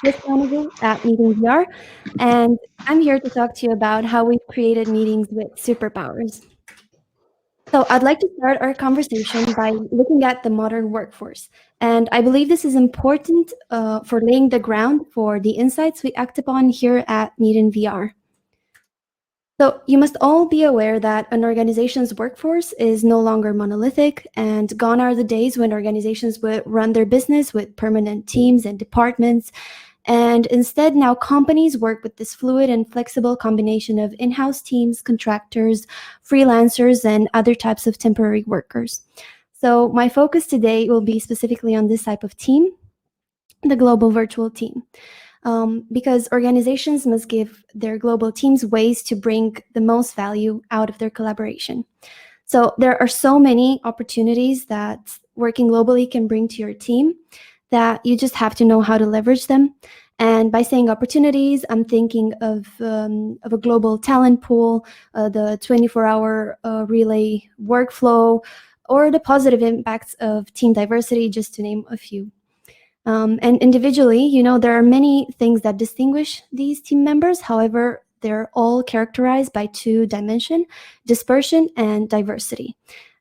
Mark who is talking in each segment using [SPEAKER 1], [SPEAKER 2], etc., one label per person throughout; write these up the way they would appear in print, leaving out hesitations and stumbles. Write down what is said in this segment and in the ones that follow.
[SPEAKER 1] Risk Manager at MeetinVR, and I'm here to talk to you about how we've created meetings with superpowers. So I'd like to start our conversation by looking at the modern workforce. And I believe this is important for laying the ground for the insights we act upon here at MeetinVR. So you must all be aware that an organization's workforce is no longer monolithic, and gone are the days when organizations would run their business with permanent teams and departments. And instead, now companies work with this fluid and flexible combination of in-house teams, contractors, freelancers, and other types of temporary workers. So my focus today will be specifically on this type of team, the global virtual team. Because organizations must give their global teams ways to bring the most value out of their collaboration. So there are so many opportunities that working globally can bring to your team that you just have to know how to leverage them. And by saying opportunities, I'm thinking of a global talent pool, the 24-hour relay workflow, or the positive impacts of team diversity, just to name a few. And individually, there are many things that distinguish these team members. However, they're all characterized by two dimensions: dispersion and diversity.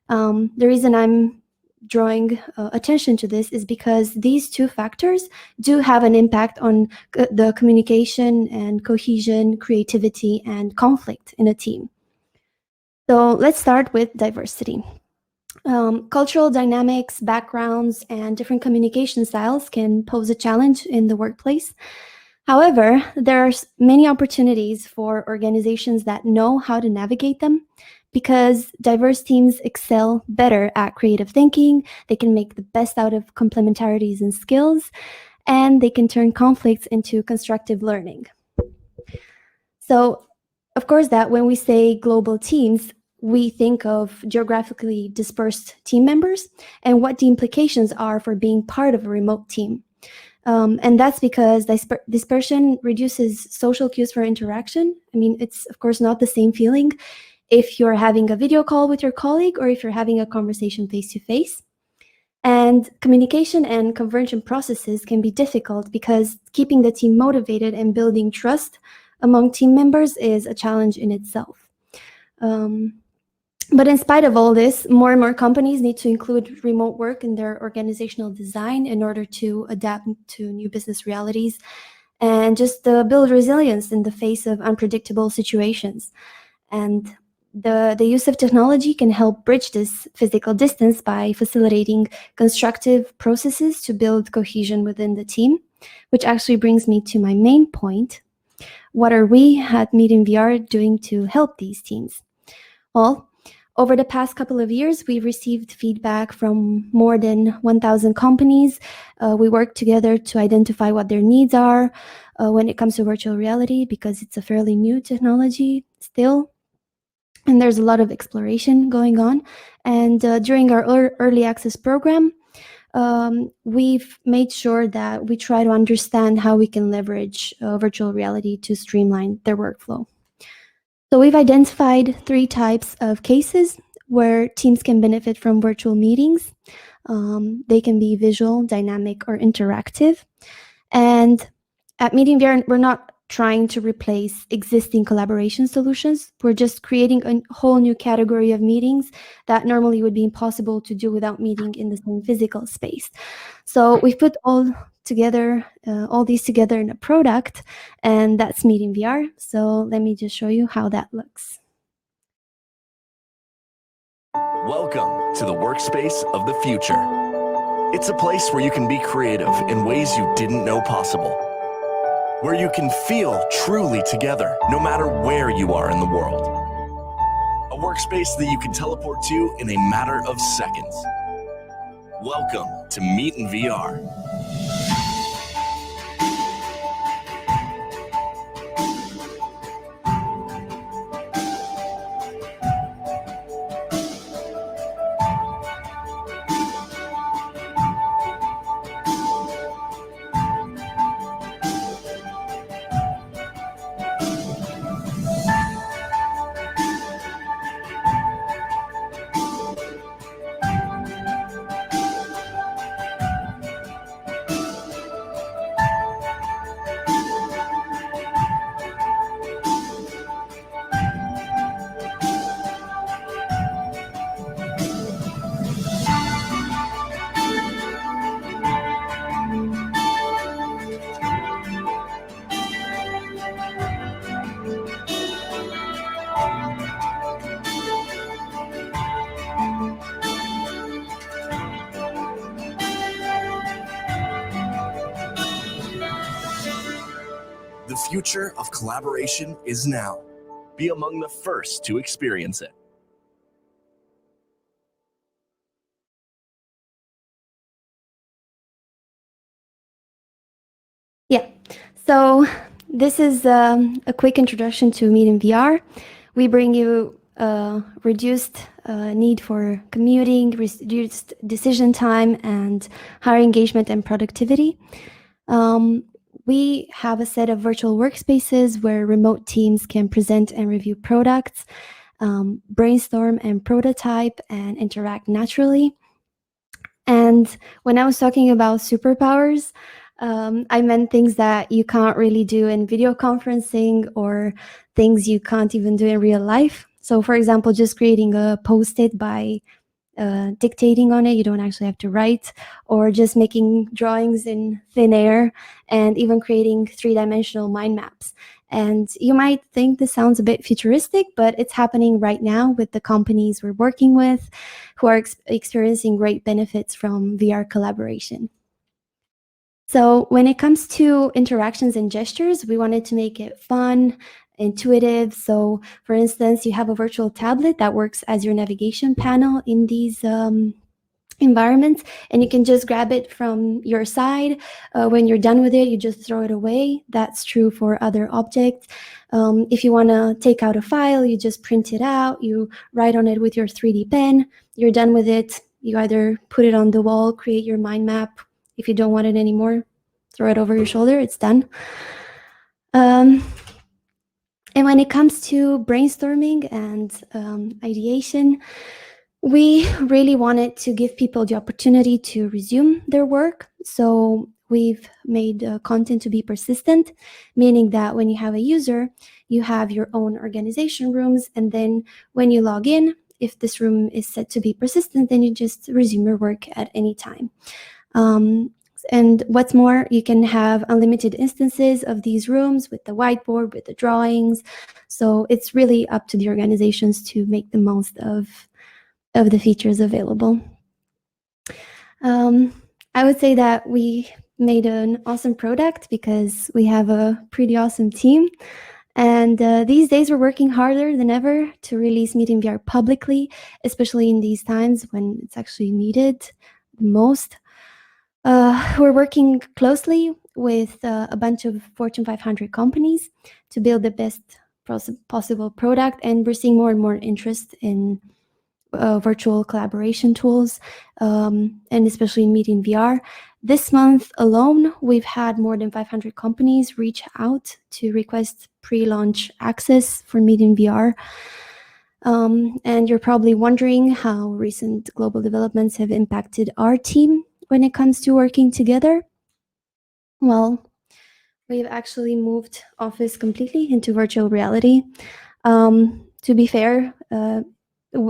[SPEAKER 1] The reason I'm drawing attention to this is because these two factors do have an impact on the communication and cohesion, creativity, and conflict in a team. So let's start with diversity. Cultural dynamics, backgrounds, and different communication styles can pose a challenge in the workplace. However, there are many opportunities for organizations that know how to navigate them, because diverse teams excel better at creative thinking, they can make the best out of complementarities and skills, and they can turn conflicts into constructive learning. So, of course, that when we say global teams, we think of geographically dispersed team members and what the implications are for being part of a remote team. And that's because dispersion reduces social cues for interaction. I mean, it's, of course, not the same feeling if you're having a video call with your colleague or if you're having a conversation face-to-face. And communication and conversion processes can be difficult because keeping the team motivated and building trust among team members is a challenge in itself. But in spite of all this, more and more companies need to include remote work in their organizational design in order to adapt to new business realities and just build resilience in the face of unpredictable situations. And the use of technology can help bridge this physical distance by facilitating constructive processes to build cohesion within the team, which actually brings me to my main point. What are we at MeetinVR doing to help these teams? Well, over the past couple of years, we've received feedback from more than 1,000 companies. We work together to identify what their needs are when it comes to virtual reality, because it's a fairly new technology still. And there's a lot of exploration going on. And during our early access program, we've made sure that we try to understand how we can leverage virtual reality to streamline their workflow. So we've identified 3 types of cases where teams can benefit from virtual meetings. They can be visual, dynamic, or interactive. And at MeetingVR, we're not trying to replace existing collaboration solutions. We're just creating a whole new category of meetings that normally would be impossible to do without meeting in the same physical space. So we've put all these together in a product, and that's MeetingVR. So let me just show you how that looks.
[SPEAKER 2] Welcome to the workspace of the future. It's a place where you can be creative in ways you didn't know possible, where you can feel truly together no matter where you are in the world. A workspace that you can teleport to in a matter of seconds. Welcome to MeetinVR. The future of collaboration is now. Be among the first to experience it.
[SPEAKER 1] Yeah, so this is a quick introduction to MeetinVR. We bring you reduced need for commuting, reduced decision time, and higher engagement and productivity. We have a set of virtual workspaces where remote teams can present and review products, brainstorm and prototype, and interact naturally. And when I was talking about superpowers, I meant things that you can't really do in video conferencing or things you can't even do in real life. So, for example, just creating a post-it by dictating on it, you don't actually have to write, or just making drawings in thin air, and even creating three-dimensional mind maps. And you might think this sounds a bit futuristic, but it's happening right now with the companies we're working with who are experiencing great benefits from VR collaboration. So when it comes to interactions and gestures, we wanted to make it fun, intuitive. So for instance, you have a virtual tablet that works as your navigation panel in these environments, and you can just grab it from your side. When you're done with it, you just throw it away. That's true for other objects. If you want to take out a file, you just print it out, you write on it with your 3D pen, you're done with it, you either put it on the wall, create your mind map. If you don't want it anymore, throw it over your shoulder, it's done. And when it comes to brainstorming and ideation, we really wanted to give people the opportunity to resume their work. So we've made content to be persistent, meaning that when you have a user, you have your own organization rooms. And then when you log in, if this room is set to be persistent, then you just resume your work at any time. And what's more, you can have unlimited instances of these rooms with the whiteboard, with the drawings. So it's really up to the organizations to make the most of the features available. I would say that we made an awesome product because we have a pretty awesome team. And these days we're working harder than ever to release MeetinVR publicly, especially in these times when it's actually needed the most. We're working closely with a bunch of Fortune 500 companies to build the best possible product, and we're seeing more and more interest in virtual collaboration tools, and especially in MeetinVR. This month alone, we've had more than 500 companies reach out to request pre-launch access for MeetinVR. And you're probably wondering how recent global developments have impacted our team when it comes to working together. Well, we've actually moved Office completely into virtual reality. To be fair,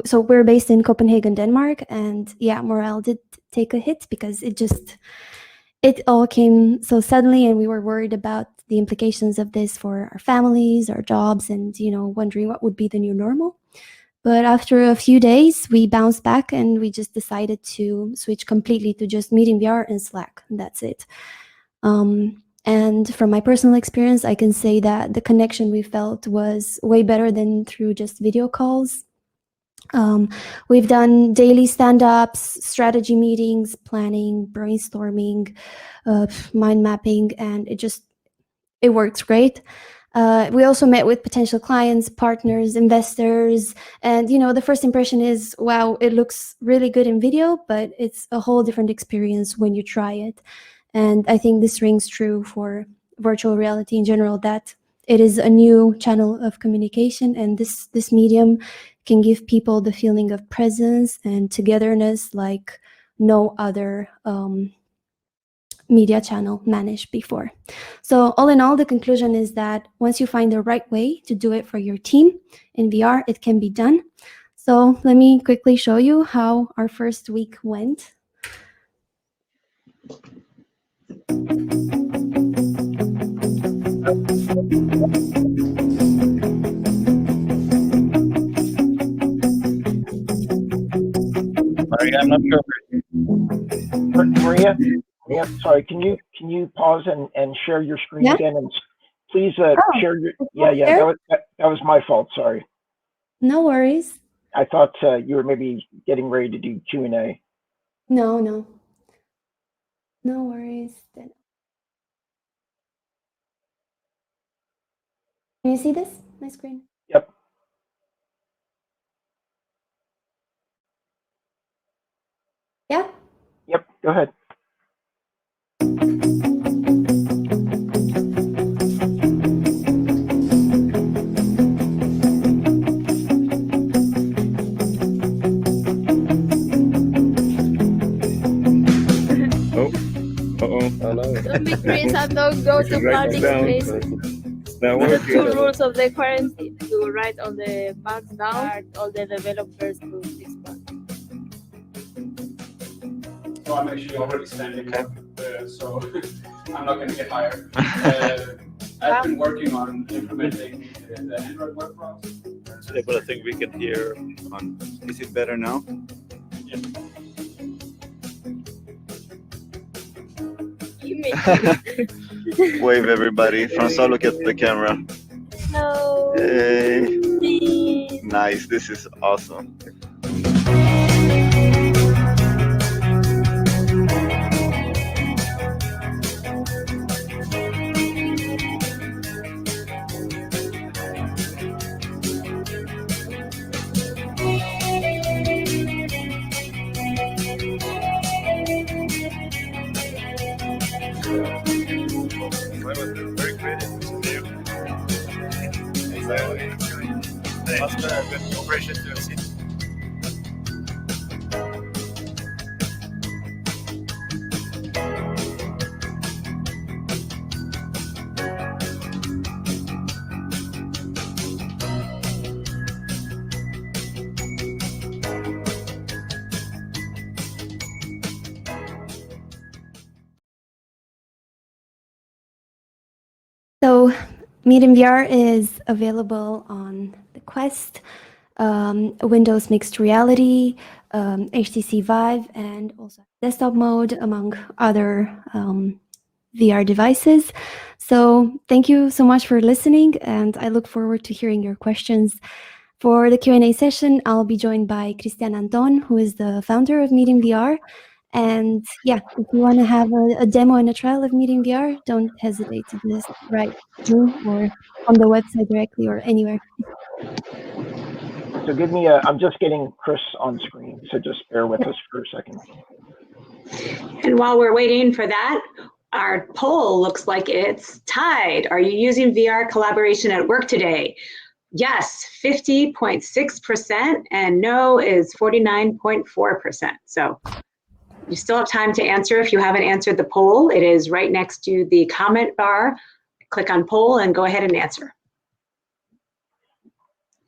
[SPEAKER 1] so we're based in Copenhagen, Denmark, and yeah, morale did take a hit because it all came so suddenly, and we were worried about the implications of this for our families, our jobs, and wondering what would be the new normal. But after a few days, we bounced back and we just decided to switch completely to just MeetinVR and Slack, and that's it. And from my personal experience, I can say that the connection we felt was way better than through just video calls. We've done daily stand-ups, strategy meetings, planning, brainstorming, mind mapping, and it works great. We also met with potential clients, partners, investors, and the first impression is, wow, it looks really good in video, but it's a whole different experience when you try it. And I think this rings true for virtual reality in general, that it is a new channel of communication, and this medium can give people the feeling of presence and togetherness like no other media channel managed before. So all in all, the conclusion is that once you find the right way to do it for your team in VR, it can be done. So let me quickly show you how our first week went.
[SPEAKER 3] Maria, I'm not sure.
[SPEAKER 4] Maria, sorry, can you pause and share your screen
[SPEAKER 1] Yeah.
[SPEAKER 4] again, and
[SPEAKER 3] please
[SPEAKER 1] Oh,
[SPEAKER 3] share your.
[SPEAKER 1] is
[SPEAKER 3] Yeah,
[SPEAKER 1] that
[SPEAKER 3] yeah,
[SPEAKER 1] fair?
[SPEAKER 3] that was my fault. Sorry.
[SPEAKER 1] No worries.
[SPEAKER 3] I thought you were maybe getting ready to do Q&A.
[SPEAKER 1] No, no. No worries. Then. Can you see this? My screen?
[SPEAKER 3] Yep.
[SPEAKER 1] Yeah?
[SPEAKER 3] Yep. Go ahead.
[SPEAKER 4] Oh, uh-oh.
[SPEAKER 5] Don't be crazy and don't go to
[SPEAKER 4] Write
[SPEAKER 5] public
[SPEAKER 4] this down.
[SPEAKER 5] places.
[SPEAKER 4] It's not
[SPEAKER 5] The two
[SPEAKER 4] working.
[SPEAKER 5] rules of the quarantine to write on the box down all the developers to 6 months.
[SPEAKER 6] So I'm actually already standing up, so I'm not going to get hired. I've been working on implementing the Android web browser.
[SPEAKER 4] But I think we can hear on. Is it better now?
[SPEAKER 6] Yes.
[SPEAKER 4] Wave everybody. Francois, look at the camera.
[SPEAKER 5] Hello.
[SPEAKER 4] Hey.
[SPEAKER 5] Please.
[SPEAKER 4] Nice. This is awesome. Very creative. Exactly. Must have been cooperation to see.
[SPEAKER 1] So MeetinVR is available on the Quest, Windows Mixed Reality, HTC Vive, and also desktop mode, among other VR devices. So thank you so much for listening, and I look forward to hearing your questions. For the Q&A session, I'll be joined by Christian Anton, who is the founder of MeetinVR. And yeah, if you want to have a demo and a trial of MeetinVR, don't hesitate to just write me or on the website directly or anywhere.
[SPEAKER 3] So give me a. I'm just getting Chris on screen, so just bear with us for a second.
[SPEAKER 7] And while we're waiting for that, our poll looks like it's tied. Are you using VR collaboration at work today? Yes, 50.6%, and no is 49.4%. So you still have time to answer if you haven't answered the poll. It is right next to the comment bar. Click on poll and go ahead and answer.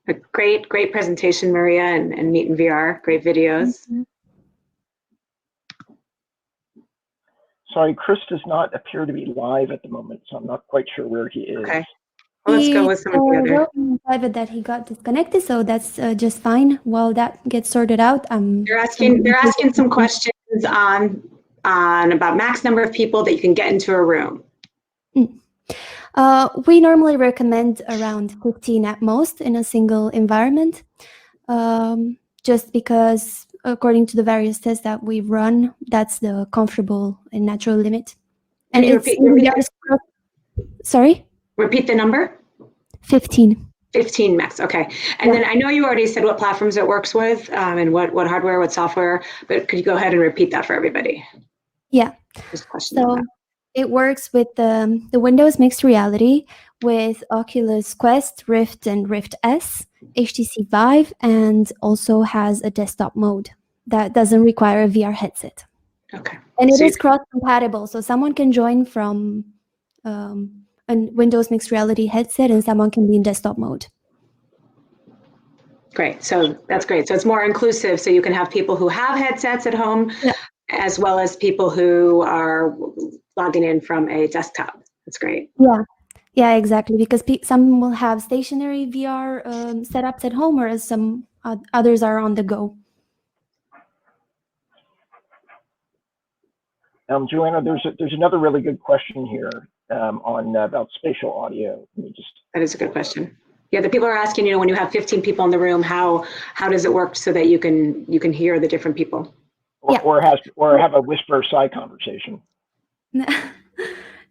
[SPEAKER 7] A great presentation, Maria, and MeetinVR, great videos.
[SPEAKER 1] Mm-hmm.
[SPEAKER 3] Sorry, Chris does not appear to be live at the moment, so I'm not quite sure where he is.
[SPEAKER 7] Okay. Well, let's go with some of the other.
[SPEAKER 1] wrote in private that he got disconnected, so that's just fine. While that gets sorted out,
[SPEAKER 7] They're asking some questions on about max number of people that you can get into a room.
[SPEAKER 1] We normally recommend around 15 at most in a single environment, just because according to the various tests that we've run, that's the comfortable and natural limit. And
[SPEAKER 7] Can you
[SPEAKER 1] it's sorry?
[SPEAKER 7] Repeat the number?
[SPEAKER 1] 15.
[SPEAKER 7] 15 max, okay. And then I know you already said what platforms it works with and what hardware, what software, but could you go ahead and repeat that for everybody?
[SPEAKER 1] Yeah.
[SPEAKER 7] Just a question.
[SPEAKER 1] So it works with the Windows Mixed Reality with Oculus Quest, Rift, and Rift S, HTC Vive, and also has a desktop mode that doesn't require a VR headset.
[SPEAKER 7] Okay.
[SPEAKER 1] And it is cross-compatible, so someone can join from a Windows Mixed Reality headset, and someone can be in desktop mode.
[SPEAKER 7] Great. So that's great. So it's more inclusive, so you can have people who have headsets at home, as well as people who are logging in from a desktop. That's great.
[SPEAKER 1] Yeah, exactly. Because some will have stationary VR setups at home, whereas some others are on the go.
[SPEAKER 3] Joanna, there's another really good question here. on about spatial audio. Let me just.
[SPEAKER 7] That is a good question. Yeah, the people are asking, when you have 15 people in the room, how does it work so that you can hear the different people?
[SPEAKER 3] Or have a whisper side conversation.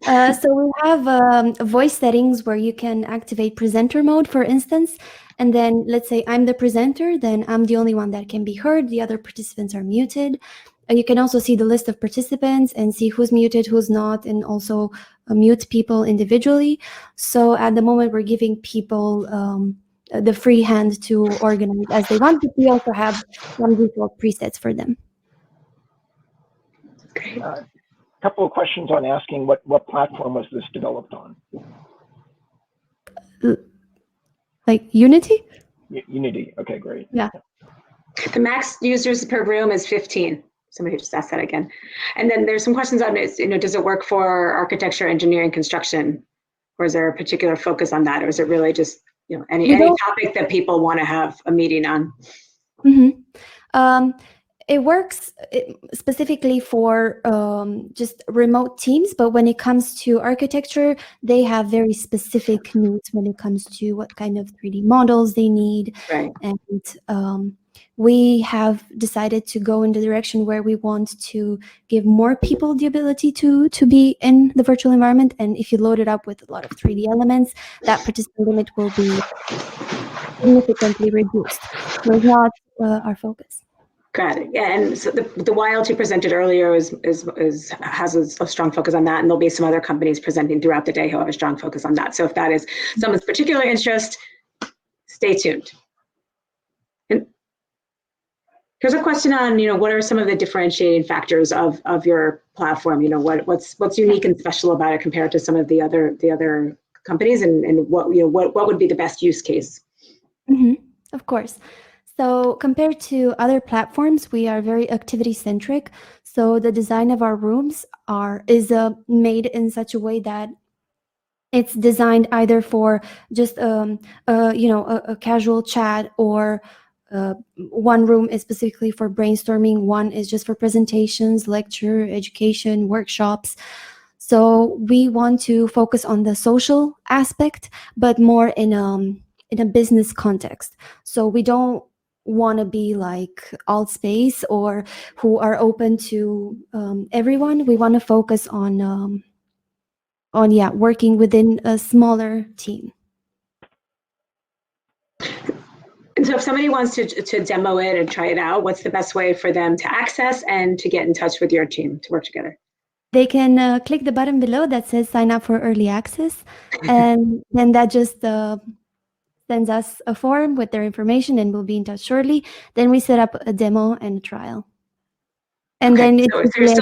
[SPEAKER 1] So we have voice settings where you can activate presenter mode, for instance, and then let's say I'm the presenter, then I'm the only one that can be heard. The other participants are muted. You can also see the list of participants and see who's muted, who's not, and also mute people individually. So at the moment, we're giving people the free hand to organize as they want, but we also have some default presets for them.
[SPEAKER 3] A couple of questions on asking what platform was this developed on?
[SPEAKER 1] Like Unity?
[SPEAKER 3] Unity. Okay, great.
[SPEAKER 1] Yeah.
[SPEAKER 7] The max users per room is 15. Somebody just asked that again. And then there's some questions on it. Does it work for architecture, engineering, construction, or is there a particular focus on that, or is it really just any topic that people want to have a meeting on?
[SPEAKER 1] Mm-hmm. It works specifically for just remote teams, but when it comes to architecture, they have very specific needs when it comes to what kind of 3D models they need.
[SPEAKER 7] Right.
[SPEAKER 1] And we have decided to go in the direction where we want to give more people the ability to be in the virtual environment. And if you load it up with a lot of 3D elements, that participant limit will be significantly reduced. So it's not our focus.
[SPEAKER 7] Got it. Yeah, and so the wild you presented earlier has a strong focus on that, and there'll be some other companies presenting throughout the day who have a strong focus on that. So if that is someone's particular interest, stay tuned. And here's a question on what are some of the differentiating factors of your platform? What's unique and special about it compared to some of the other companies, and what would be the best use case?
[SPEAKER 1] Mm-hmm. Of course. So compared to other platforms, we are very activity-centric. So the design of our rooms is made in such a way that it's designed either for just a casual chat, or one room is specifically for brainstorming, one is just for presentations, lecture, education, workshops. So we want to focus on the social aspect, but more in a business context. So we don't want to be like Altspace or who are open to everyone. We want to focus on working within a smaller team.
[SPEAKER 7] And so if somebody wants to demo it and try it out, what's the best way for them to access and to get in touch with your team to work together?
[SPEAKER 1] They can click the button below that says sign up for early access, and then that just sends us a form with their information, and we'll be in touch shortly. Then we set up a demo and a trial. And
[SPEAKER 7] okay,
[SPEAKER 1] then
[SPEAKER 7] so you're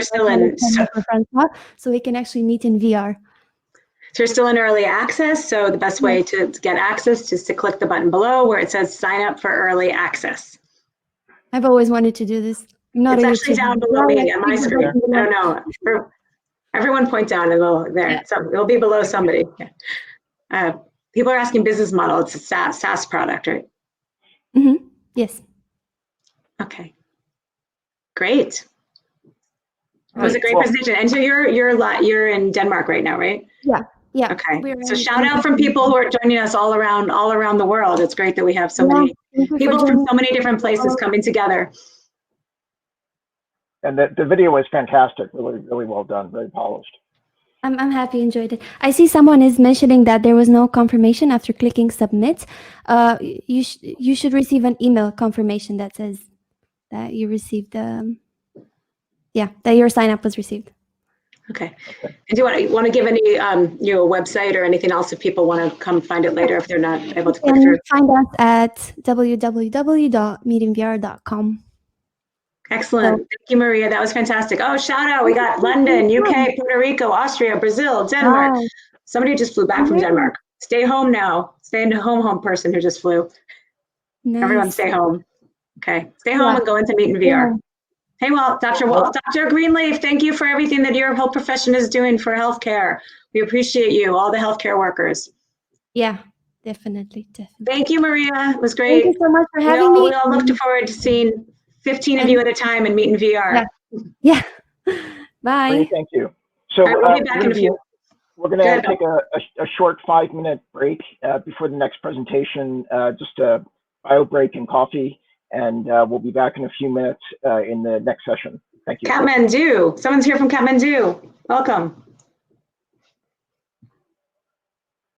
[SPEAKER 7] still in beta,
[SPEAKER 1] so we can actually meet in VR.
[SPEAKER 7] So you're still in early access. So the best way to get access is to click the button below where it says sign up for early access.
[SPEAKER 1] I've always wanted to do this.
[SPEAKER 7] It's actually down below me on my screen. I don't know. Everyone point down a little there. Yeah. So it'll be below somebody. Yeah. People are asking business model. It's a SaaS product, right?
[SPEAKER 1] Mm-hmm. Yes.
[SPEAKER 7] Okay. Great. It was a great presentation. And so you're in Denmark right now, right?
[SPEAKER 1] Yeah. Yeah.
[SPEAKER 7] Okay. So shout out from people who are joining us all around the world. It's great that we have so many people from so many different places coming together.
[SPEAKER 3] And the video was fantastic. Really, really well done. Very polished.
[SPEAKER 1] I'm happy you enjoyed it. I see someone is mentioning that there was no confirmation after clicking submit. You should receive an email confirmation that says that you received that your sign up was received.
[SPEAKER 7] Okay. And do you want to give any website or anything else if people want to come find it later if they're not able to click through?
[SPEAKER 1] Find us at www.meetinvr.com.
[SPEAKER 7] Excellent. Thank you, Maria. That was fantastic. Oh, shout out. We got London, UK, Puerto Rico, Austria, Brazil, Denmark. Wow. Somebody just flew back from Denmark. Stay home now. Stay in home person who just flew. Nice. Everyone stay home. Okay. Stay home and go into MeetinVR. Yeah. Hey, Dr. Greenleaf, thank you for everything that your whole profession is doing for healthcare. We appreciate you, all the healthcare workers.
[SPEAKER 1] Yeah, definitely.
[SPEAKER 7] Thank you, Maria. It was great.
[SPEAKER 1] Thank you so much for having me.
[SPEAKER 7] We all look forward to seeing 15 of you at a time in MeetinVR.
[SPEAKER 1] Yeah. Bye.
[SPEAKER 3] Great, thank you. So
[SPEAKER 7] we'll be back in a few.
[SPEAKER 3] We're going to take a short 5-minute break before the next presentation, just a bio break and coffee, and we'll be back in a few minutes in the next session. Thank you.
[SPEAKER 7] Kathmandu. Someone's here from Kathmandu. Welcome.